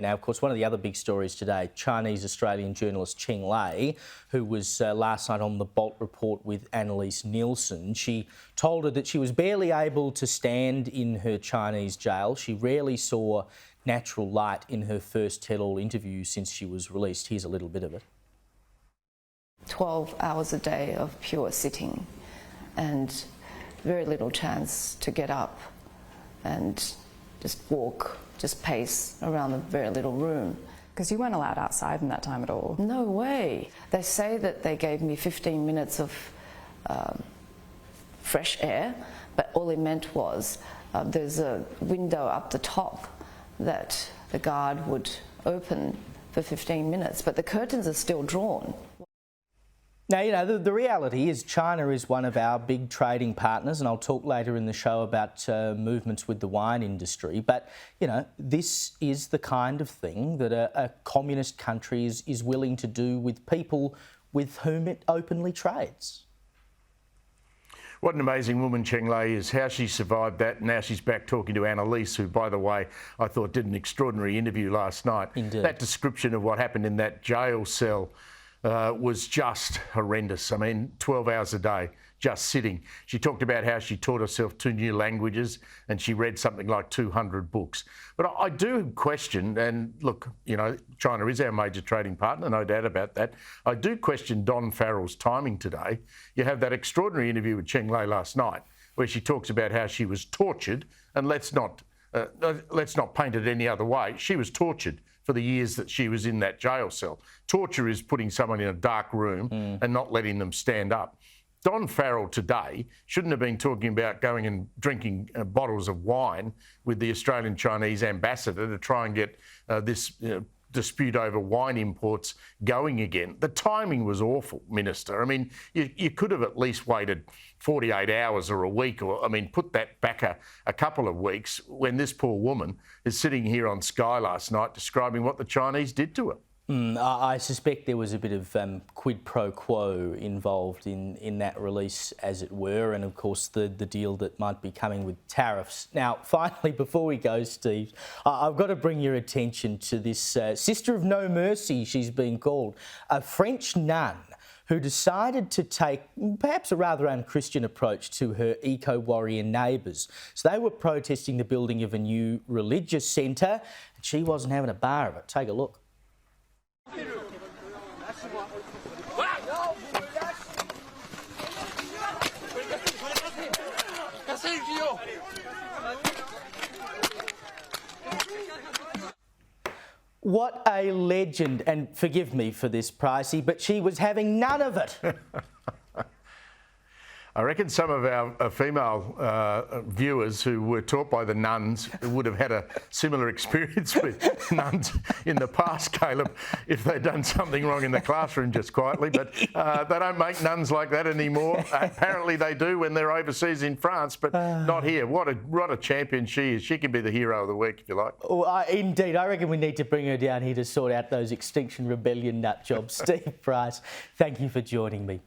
Now, of course, one of the other big stories today, Chinese-Australian journalist Cheng Lei, who was last night on the Bolt Report with Annelise Nielsen. She told her that she was barely able to stand in her Chinese jail. She rarely saw natural light in her first tell-all interview since she was released. Here's a little bit of it. 12 hours a day of pure sitting and very little chance to get up and just walk, just pace around the very little room. Because you weren't allowed outside in that time at all? No way. They say that they gave me 15 minutes of fresh air, but all it meant was there's a window up the top that the guard would open for 15 minutes, but the curtains are still drawn. Now, you know, the reality is China is one of our big trading partners, and I'll talk later in the show about movements with the wine industry. But, you know, this is the kind of thing that a communist country is willing to do with people with whom it openly trades. What an amazing woman Cheng Lei is, how she survived that. Now she's back talking to Annelise, who, by the way, I thought did an extraordinary interview last night. Indeed. That description of what happened in that jail cell was just horrendous. I mean, 12 hours a day, just sitting. She talked about how she taught herself 2 new languages and she read something like 200 books. But I do question, and look, you know, China is our major trading partner, no doubt about that. I do question Don Farrell's timing today. You have that extraordinary interview with Cheng Lei last night where she talks about how she was tortured, and let's not paint it any other way. She was tortured for the years that she was in that jail cell. Torture is putting someone in a dark room and not letting them stand up. Don Farrell today shouldn't have been talking about going and drinking bottles of wine with the Australian Chinese ambassador to try and get this dispute over wine imports going again. The timing was awful, Minister. I mean, you could have at least waited 48 hours or a week, or, I mean, put that back a couple of weeks when this poor woman is sitting here on Sky last night describing what the Chinese did to her. I suspect there was a bit of quid pro quo involved in that release, as it were, and of course the deal that might be coming with tariffs. Now, finally, before we go, Steve, I've got to bring your attention to this Sister of No Mercy, she's been called, a French nun who decided to take perhaps a rather unchristian approach to her eco-warrior neighbours. So they were protesting the building of a new religious centre, and she wasn't having a bar of it. Take a look. What a legend, and forgive me for this, Pricey, but she was having none of it. I reckon some of our female viewers who were taught by the nuns would have had a similar experience with nuns in the past, Caleb, if they'd done something wrong in the classroom just quietly. But they don't make nuns like that anymore. Apparently they do when they're overseas in France, but not here. What a champion she is. She can be the hero of the week, if you like. Oh, indeed. I reckon we need to bring her down here to sort out those Extinction Rebellion nut jobs. Steve Price, thank you for joining me.